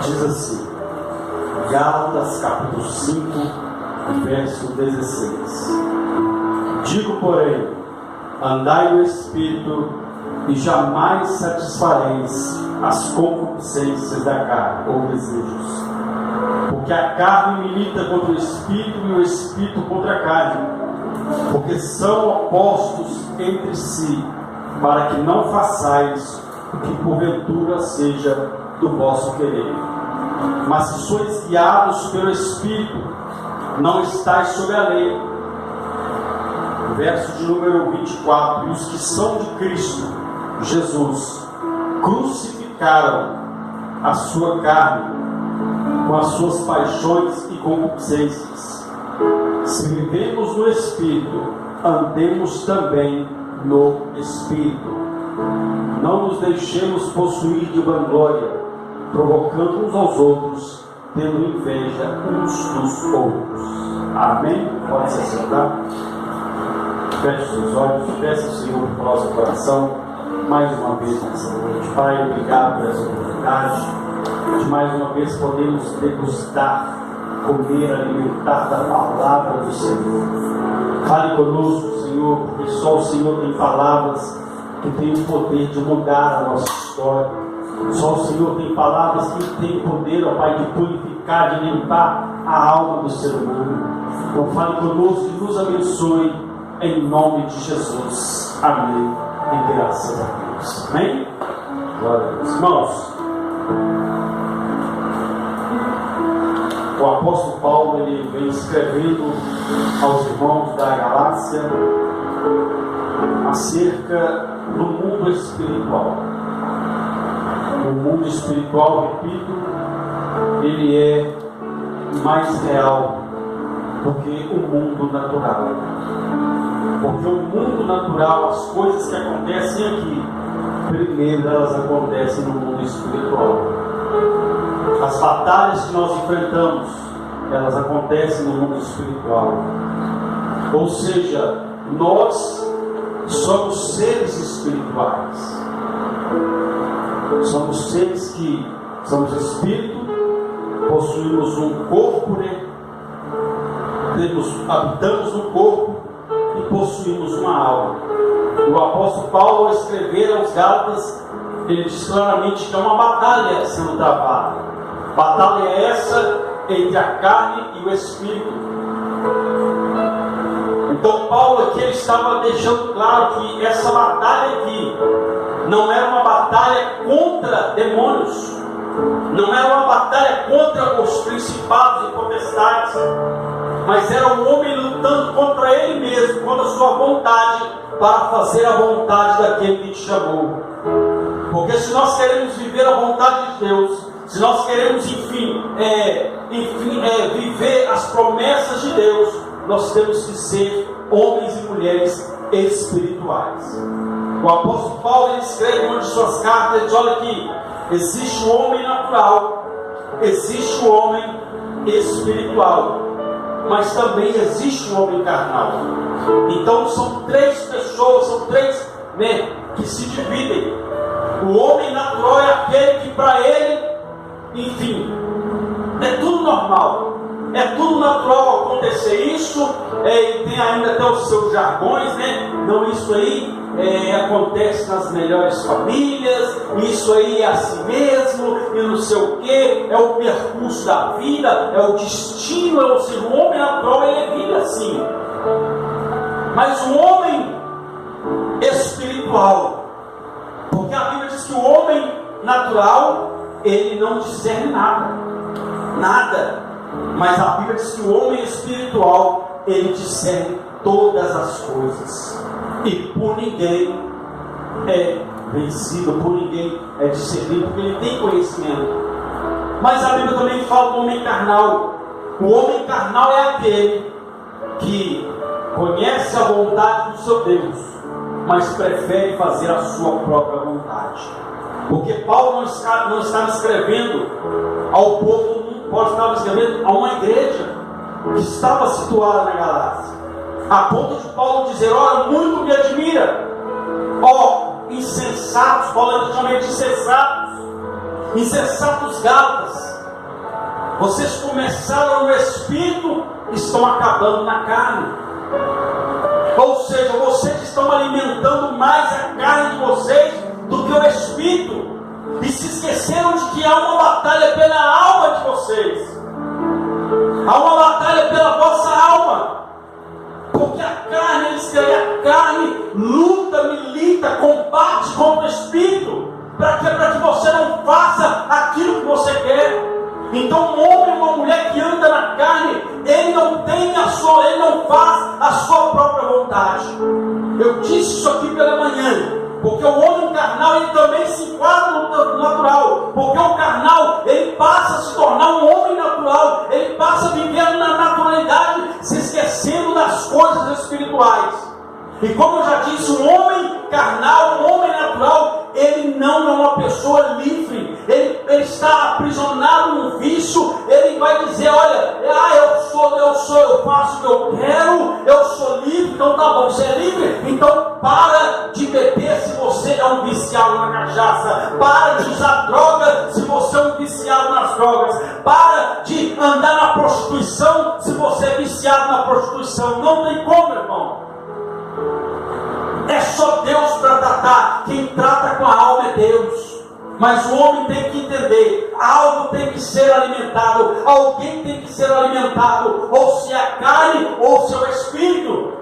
diz assim, Gálatas capítulo 5, verso 16. Digo, porém, andai no Espírito e jamais satisfareis as concupiscências da carne ou desejos. Porque a carne milita contra o Espírito e o Espírito contra a carne, porque são opostos entre si, para que não façais o que porventura seja do vosso querer. Mas se sois guiados pelo Espírito, não estáis sob a lei. Verso de número 24. E os que são de Cristo Jesus crucificaram a sua carne com as suas paixões e concupiscências. Se vivemos no Espírito, andemos também no Espírito. Não nos deixemos possuir de vanglória, provocando uns aos outros, tendo inveja uns dos outros. Amém? Pode se sentar. Feche seus olhos, peça ao Senhor para o nosso coração, mais uma vez nessa noite. Pai, obrigado por essa oportunidade de mais uma vez podemos degustar, comer, alimentar da palavra do Senhor. Fale conosco, Senhor, porque só o Senhor tem palavras que têm o poder de mudar a nossa história. Só o Senhor tem palavras que têm o poder, ó Pai, de purificar, de limpar a alma do ser humano. Então fale conosco e nos abençoe em nome de Jesus. Amém. E graças a Deus. Amém? Glória a Deus. Irmãos, o apóstolo Paulo ele vem escrevendo aos irmãos da Galácia acerca do mundo espiritual. O mundo espiritual, repito, ele é mais real do que o mundo natural. Porque o mundo natural, as coisas que acontecem aqui, primeiro elas acontecem no mundo espiritual. As batalhas que nós enfrentamos, elas acontecem no mundo espiritual. Ou seja, nós somos seres espirituais. Somos seres que somos espírito, possuímos um corpo, né? Habitamos no corpo e possuímos uma alma. O apóstolo Paulo, ao escrever aos Gálatas, ele diz claramente que é uma batalha sendo travada. Batalha é essa entre a carne e o Espírito. Então Paulo aqui ele estava deixando claro que essa batalha aqui não era uma batalha contra demônios, não era uma batalha contra os principados e potestades, mas era um homem lutando contra ele mesmo, contra a sua vontade, para fazer a vontade daquele que te chamou. Porque se nós queremos viver a vontade de Deus, se nós queremos viver as promessas de Deus, nós temos que ser homens e mulheres espirituais. O apóstolo Paulo ele escreve em uma de suas cartas, ele diz, olha aqui, existe o homem natural, existe o homem espiritual, mas também existe o homem carnal. Então são três pessoas, são três que se dividem. O homem natural é aquele que para ele, enfim, é tudo normal, é tudo natural acontecer isso, e tem ainda até os seus jargões, não, isso aí acontece nas melhores famílias, isso aí é assim mesmo, e não sei o que, é o percurso da vida, é o destino, ou seja, o homem natural ele vive assim. Mas o homem espiritual, porque a Bíblia diz que o homem natural ele não discerne nada, mas a Bíblia diz que o homem espiritual ele discerne todas as coisas, e por ninguém é vencido, por ninguém é discernido, porque ele tem conhecimento. Mas a Bíblia também fala do homem carnal. O homem carnal é aquele que conhece a vontade do seu Deus, mas prefere fazer a sua própria vontade. Porque Paulo não estava escrevendo ao povo do mundo, Paulo estava escrevendo a uma igreja que estava situada na Galácia, a ponto de Paulo dizer, olha, muito me admira, ó insensatos, Paulo chama de insensatos Gálatas, Vocês começaram no Espírito, estão acabando na carne. Ou seja, vocês estão alimentando mais a carne de vocês do que o Espírito. E se esqueceram de que há uma batalha pela alma de vocês. Há uma batalha pela vossa alma. Porque a carne luta, milita, combate contra o Espírito. Para que você não faça aquilo que você quer. Então um homem ou uma mulher que anda na carne, ele não faz a sua própria vontade. Eu disse isso aqui pela manhã. Porque o homem carnal, ele também se enquadra no natural. Porque o carnal, ele passa a se tornar um homem natural. Ele passa a viver na naturalidade, se esquecendo das coisas espirituais. E como eu já disse, um homem carnal, um homem natural, ele não é uma pessoa livre. Ele está aprisionado num vício. Ele vai dizer, olha, eu faço o que eu quero, eu sou livre. Então tá bom, você é livre? Então para de beber se você é um viciado na cachaça. Para de usar droga se você é um viciado nas drogas. Para de andar na prostituição se você é viciado na prostituição. Não tem como, irmão. É só Deus para tratar. Quem trata com a alma é Deus. Mas o homem tem que entender, algo tem que ser alimentado, alguém tem que ser alimentado, ou se é a carne, ou se é o espírito.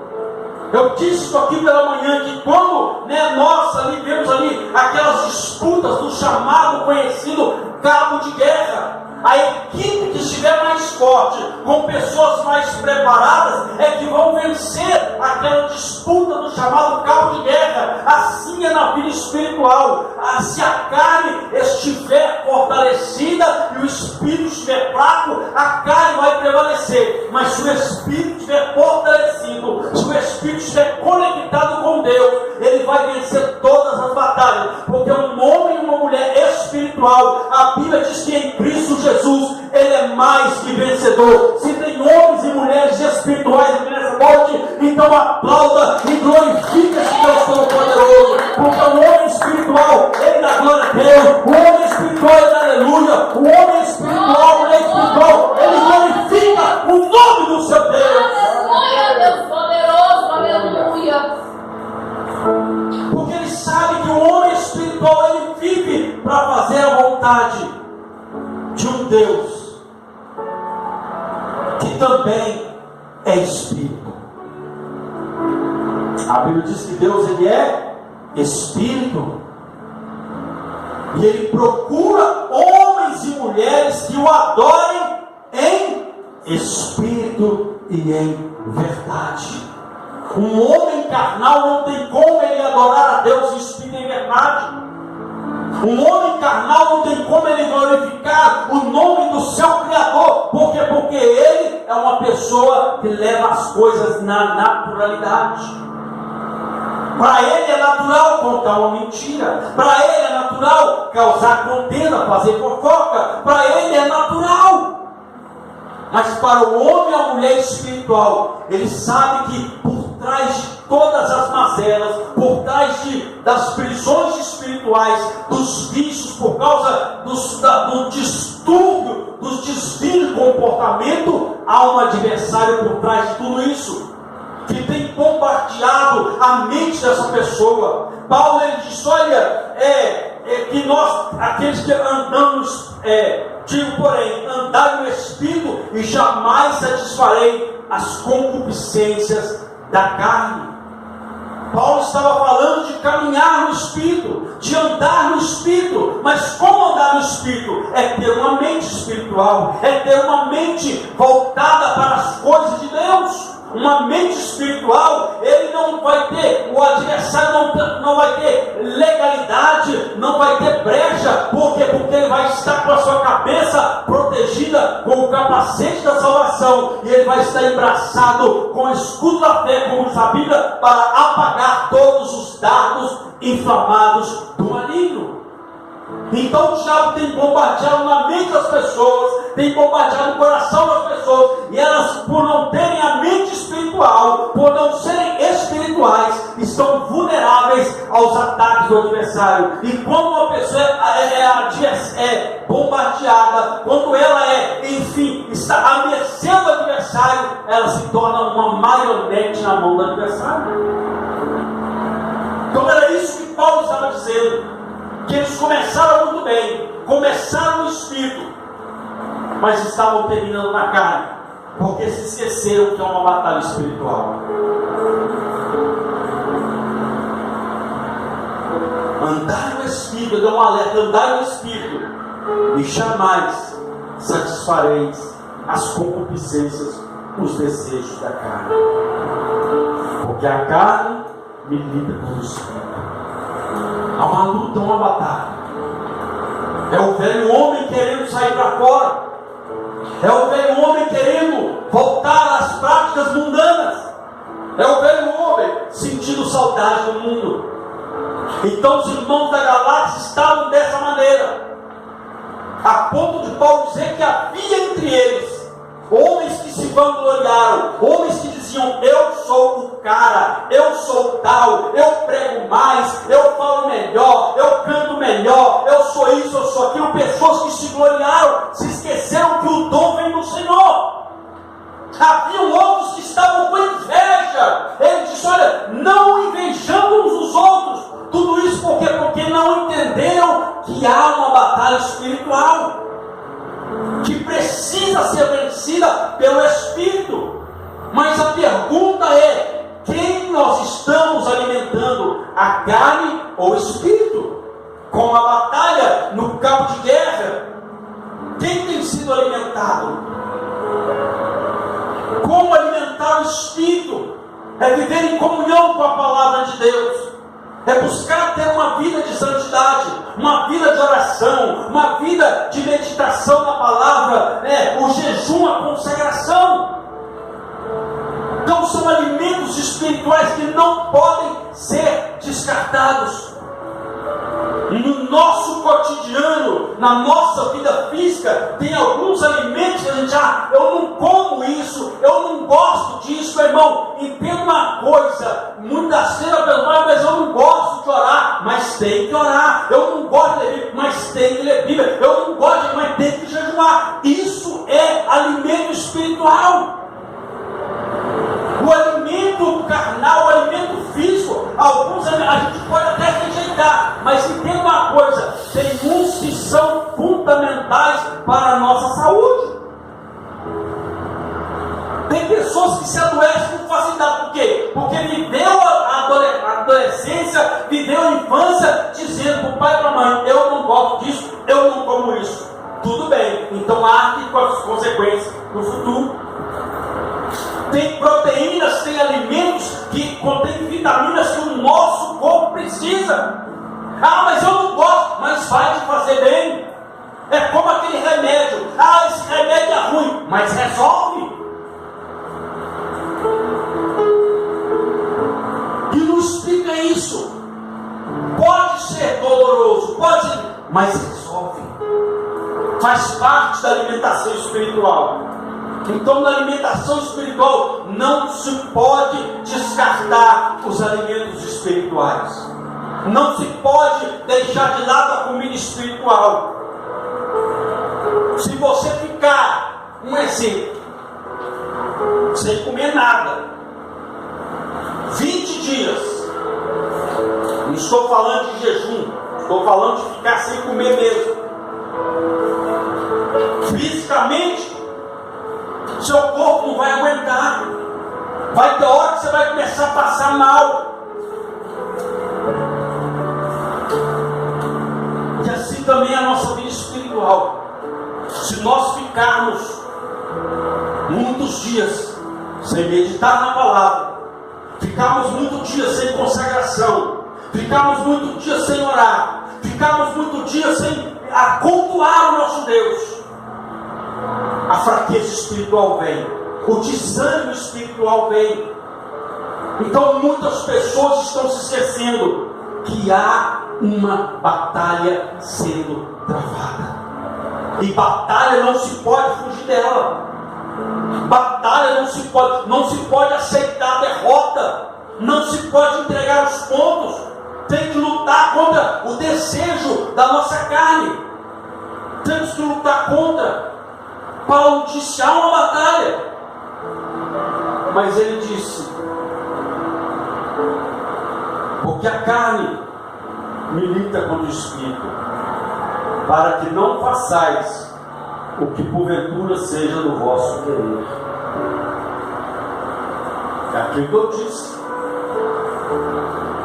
Eu disse isso aqui pela manhã, que quando nós ali vemos ali aquelas disputas do chamado conhecido cabo de guerra, a equipe que estiver mais forte, com pessoas mais preparadas, é que vão vencer aquela disputa do chamado cabo de guerra. Assim é na vida espiritual. Se a carne estiver fortalecida e o espírito estiver fraco, a carne vai prevalecer. Mas se o espírito estiver fortalecido, se o espírito estiver conectado com Deus, ele vai vencer todas as batalhas. Porque um homem e uma mulher espiritual, a Bíblia diz que em Cristo Jesus, ele é mais que vencedor. Se tem homens e mulheres espirituais aqui nessa noite, então aplauda e glorifique esse Deus Todo-Poderoso. Porque o homem espiritual, ele dá glória a Deus. O homem espiritual, ele dá aleluia. O homem espiritual, a mulher espiritual, ele glorifica o nome do seu Deus. Aleluia, Deus poderoso, aleluia. Porque ele sabe que o homem espiritual, ele vive para fazer a vontade de um Deus que também é Espírito. A Bíblia diz que Deus, ele é Espírito, e ele procura homens e mulheres que o adorem em Espírito e em verdade. Um homem carnal não tem como ele adorar a Deus em Espírito e em verdade. Um homem carnal não tem como ele glorificar o nome do seu Criador. Por quê? Porque ele é uma pessoa que leva as coisas na naturalidade. Para ele é natural contar uma mentira. Para ele é natural causar contenda, fazer fofoca. Para ele é natural. Mas para o homem e a mulher espiritual, ele sabe que por trás de todas as mazelas, por trás das prisões espirituais, dos vícios, por causa do distúrbio, dos desvios de comportamento, há um adversário por trás de tudo isso, que tem bombardeado a mente dessa pessoa. Paulo, ele diz, olha, que nós, aqueles que andamos, digo porém, andai no Espírito e jamais satisfarei as concupiscências da carne. Paulo estava falando de caminhar no Espírito, de andar no Espírito. Mas como andar no Espírito? É ter uma mente espiritual, é ter uma mente voltada para as coisas de Deus. Uma mente espiritual, ele não vai ter, o adversário não vai ter legalidade, não vai ter brecha. Por quê? Porque ele vai estar com a sua cabeça protegida com o capacete da salvação, e ele vai estar embraçado com o escudo da fé, como diz a Bíblia, para apagar todos os dardos inflamados do maligno. Então o diabo tem bombardeado na mente das pessoas, tem bombardeado o coração das pessoas, e elas, por não terem a mente espiritual, por não serem espirituais, estão vulneráveis aos ataques do adversário. E quando uma pessoa é é bombardeada, quando ela enfim, está à mercê do adversário, ela se torna uma marionete na mão do adversário. Então era isso que Paulo estava dizendo, que eles começaram muito bem, começaram no Espírito, mas estavam terminando na carne, porque se esqueceram que é uma batalha espiritual. Andar no Espírito, deu um alerta, andar no Espírito, e jamais satisfareis as concupiscências, os desejos da carne, porque a carne milita com o Espírito. Há uma luta, uma batalha. É o velho homem querendo sair para fora, é o velho homem querendo voltar às práticas mundanas, é o velho homem sentindo saudade do mundo. Então os irmãos da Galácia estavam dessa maneira, a ponto de Paulo dizer que havia entre eles homens que se vangloriaram, homens que diziam: eu sou o cara, eu sou tal, eu prego mais, eu falo melhor, eu canto melhor, eu sou isso, eu sou aquilo. Pessoas que se gloriaram, se esqueceram que o dom vem do Senhor. Havia outros que estavam com inveja. Ele disse: olha, não invejando uns os outros. Tudo isso por quê? Porque não entenderam que há uma batalha espiritual que precisa ser vencida pelo Espírito. Mas a pergunta é: quem nós estamos alimentando? A carne ou o Espírito? Com a batalha no campo de guerra, quem tem sido alimentado? Como alimentar o Espírito? É viver em comunhão com a palavra de Deus, é buscar ter uma vida de santidade, uma vida de oração, uma vida de meditação na palavra, o jejum, a consagração. Então são alimentos espirituais que não podem ser descartados. No nosso cotidiano, na nossa vida física, tem alguns alimentos que a gente eu não como isso, eu não gosto disso, meu irmão. Entenda uma coisa: muitas vezes a pessoa, mas eu não gosto de orar, mas tem que orar. Eu não gosto de ler Bíblia, mas tem que ler Bíblia. Eu não gosto de, mas tem que jejuar. Isso é alimento espiritual. O alimento carnal, o alimento físico, alguns a gente pode até rejeitar, mas entenda uma coisa: tem uns que são fundamentais para a nossa saúde. Tem pessoas que se adoecem com facilidade. Por quê? Porque viveu a adolescência, viveu a infância, dizendo para o pai e para a mãe: eu não gosto disso, eu não como isso. Tudo bem, então arque com as consequências no futuro. Tem proteínas, tem alimentos que contêm vitaminas que o nosso corpo precisa. Mas eu não gosto, mas vai te fazer bem. É como aquele remédio: esse remédio é ruim, mas resolve. E não explica isso. Pode ser doloroso, mas resolve. Faz parte da alimentação espiritual. Então, na alimentação espiritual, não se pode descartar os alimentos espirituais. Não se pode deixar de lado a comida espiritual. Se você ficar, um exemplo, sem comer nada, 20 dias, não estou falando de jejum, estou falando de ficar sem comer mesmo, fisicamente, seu corpo não vai aguentar. Vai ter hora que você vai começar a passar mal. E assim também é a nossa vida espiritual. Se nós ficarmos muitos dias sem meditar na palavra, ficarmos muitos dias sem consagração, ficarmos muitos dias sem orar, ficarmos muitos dias sem cultuar o nosso Deus, a fraqueza espiritual vem, o desânimo espiritual vem. Então muitas pessoas estão se esquecendo que há uma batalha sendo travada, e batalha não se pode fugir dela. Batalha não se pode aceitar a derrota, não se pode entregar os pontos. tem que lutar contra o desejo da nossa carne. Temos que lutar contra. Paulo disse: há uma batalha. Mas ele disse: porque a carne milita contra o Espírito, para que não façais o que porventura seja do vosso querer. É aquilo que eu disse.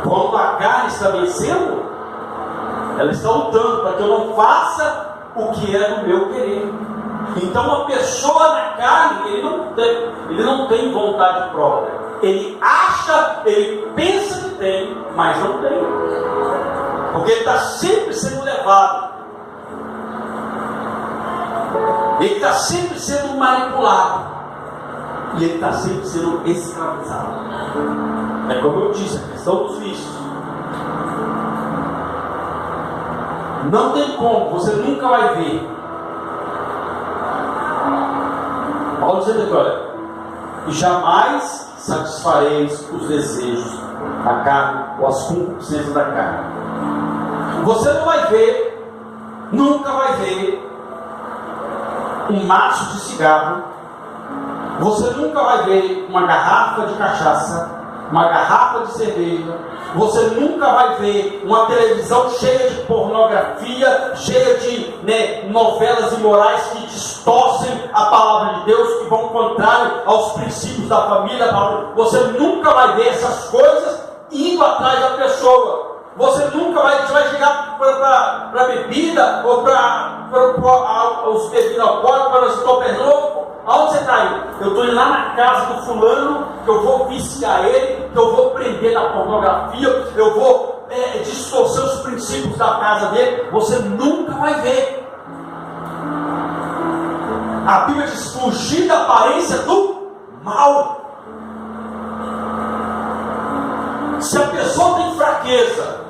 Quando a carne está vencendo, ela está lutando para que eu não faça o que é do meu querer. Então, uma pessoa na carne, ele não tem vontade própria. Ele acha, ele pensa que tem, mas não tem. Porque ele está sempre sendo levado. Ele está sempre sendo manipulado. E ele está sempre sendo escravizado. É como eu disse, a questão dos vícios. Não tem como, você nunca vai ver. Paulo dizendo aqui, olha: e jamais satisfareis os desejos da carne ou as concupiscências da carne. Você não vai ver, nunca vai ver um maço de cigarro. Você nunca vai ver uma garrafa de cachaça, uma garrafa de cerveja. Você nunca vai ver uma televisão cheia de pornografia, cheia de novelas imorais que distorcem a palavra de Deus, que vão contrário aos princípios da família. Você nunca vai ver essas coisas indo atrás da pessoa. Você nunca vai chegar para bebida ou para os bebidas alcoólicos, para os estupefacientes. Aonde você está indo? Eu estou indo lá na casa do fulano, que eu vou viciar ele, que eu vou prender na pornografia, eu vou distorcer os princípios da casa dele. Você nunca vai ver. A Bíblia diz: fugir da aparência do mal. Se a pessoa tem fraqueza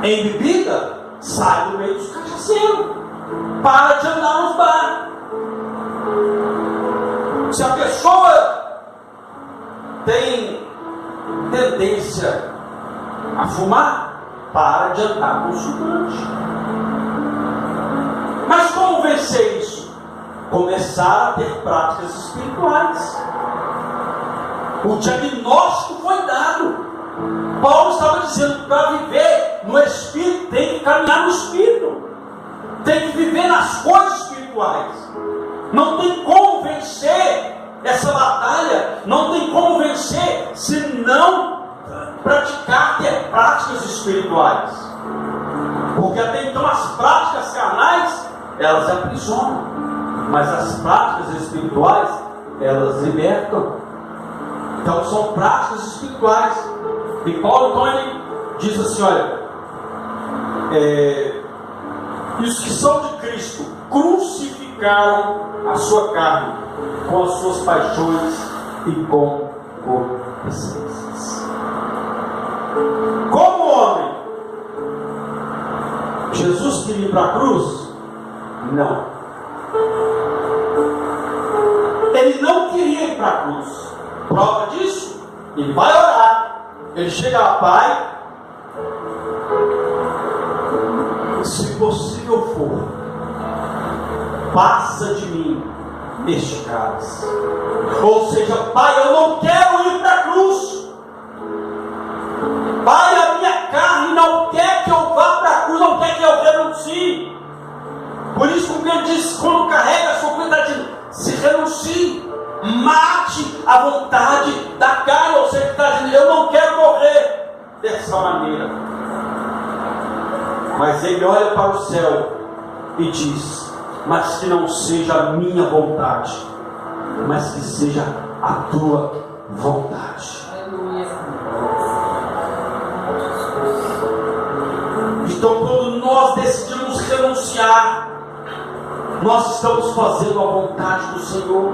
em bebida, sai do meio dos cachaceiros. Para de andar nos bares. Se a pessoa tem tendência a fumar, para de andar com o estudante. Mas como vencer isso? Começar a ter práticas espirituais. O diagnóstico foi dado. Paulo estava dizendo que para viver no Espírito tem que caminhar no Espírito. Tem que viver nas coisas espirituais. Não tem como vencer essa batalha. Não tem como vencer se não praticar, ter práticas espirituais. Porque até então as práticas carnais, elas aprisionam. Mas as práticas espirituais, elas libertam. Então são práticas espirituais. E Paulo, então, ele diz assim: olha, e os que são de Cristo crucificaram a sua carne com as suas paixões e com concupiscências. Como homem, Jesus queria ir para a cruz? Não. Ele não queria ir para a cruz. Prova disso? Ele vai orar. Ele chega lá: Pai, se possível for, passa de mim este cálice. Ou seja, Pai, eu não quero ir para a cruz. Pai, a minha carne não quer que eu vá para a cruz, não quer que eu renuncie. Por isso que ele diz, quando carrega a sua cruz, está dizendo: se renuncie, mate a vontade da carne. Ou seja, está dizendo: eu não quero morrer dessa maneira. Mas ele olha para o céu e diz: mas que não seja a minha vontade, mas que seja a tua vontade. Então, quando nós decidimos renunciar, nós estamos fazendo a vontade do Senhor.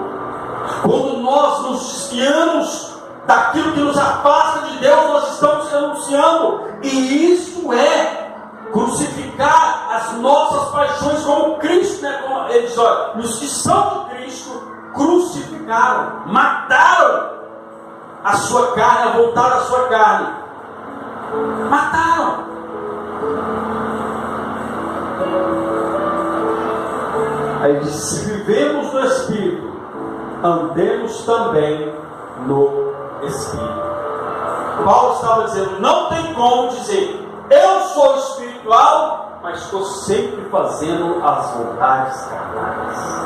Quando nós nos desviamos daquilo que nos afasta de Deus, nós estamos renunciando. E isso é crucificar as nossas paixões como Cristo, né? Como ele diz: olha, os que são de Cristo crucificaram, mataram a sua carne, a voltar à sua carne. Mataram. Aí diz: se vivemos no Espírito, andemos também no Espírito. Paulo estava dizendo: não tem como dizer eu sou espiritual, mas estou sempre fazendo as vontades carnais.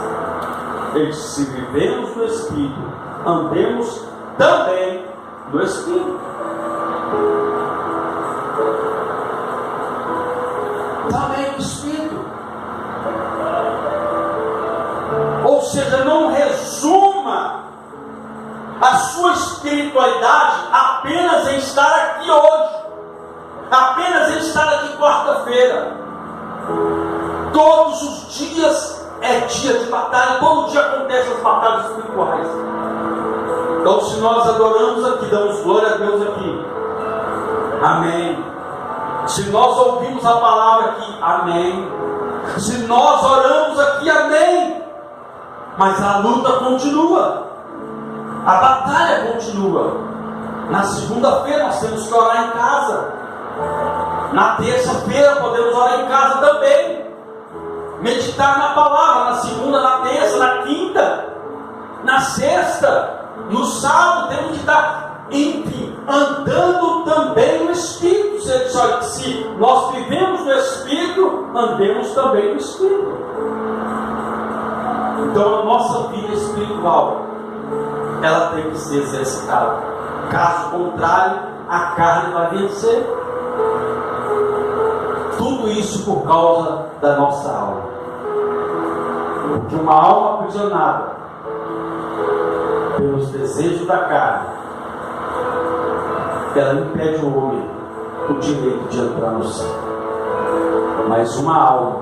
Ele disse: se vivemos no Espírito, andemos também no Espírito. Também no Espírito. Ou seja, não resuma a sua espiritualidade apenas em estar aqui hoje, apenas em estar aqui quarta-feira. Todos os dias é dia de batalha, todo dia acontecem as batalhas espirituais. Então, se nós adoramos aqui, damos glória a Deus aqui, amém. Se nós ouvimos a palavra aqui, amém. Se nós oramos aqui, amém. Mas a luta continua, a batalha continua. Na segunda-feira nós temos que orar em casa, na terça-feira podemos orar em casa também, meditar na palavra, na segunda, na terça, na quinta, na sexta, no sábado temos que estar, enfim, andando também no Espírito. Se nós vivemos no Espírito, andemos também no Espírito. Então a nossa vida espiritual, ela tem que ser exercitada. Caso contrário, a carne vai vencer. Tudo isso por causa da nossa alma. Porque uma alma aprisionada pelos desejos da carne, ela impede o homem o direito de entrar no céu. Mas uma alma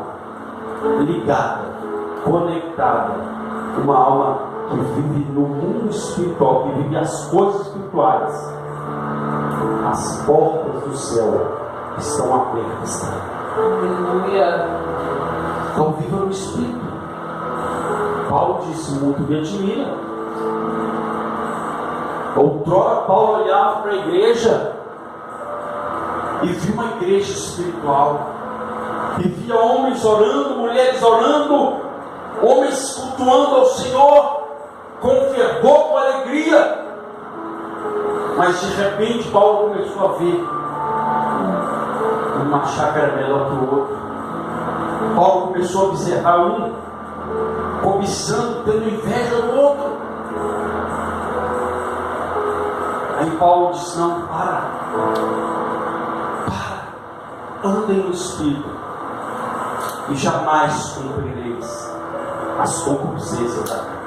ligada, conectada, uma alma que vive no mundo espiritual, que vive as coisas espirituais, as portas do céu estão abertas. Aleluia. Então viva no Espírito. Paulo disse: muito me admira. Outrora Paulo olhava para a igreja e via uma igreja espiritual, e via homens orando, mulheres orando, homens cultuando ao Senhor com fervor, com alegria. Mas de repente Paulo começou a ver uma chácara melhor que o outro. Paulo começou a observar um cobiçando, tendo inveja do outro. Aí Paulo disse: não, andem no Espírito e jamais cumprireis as concupiscências da carne.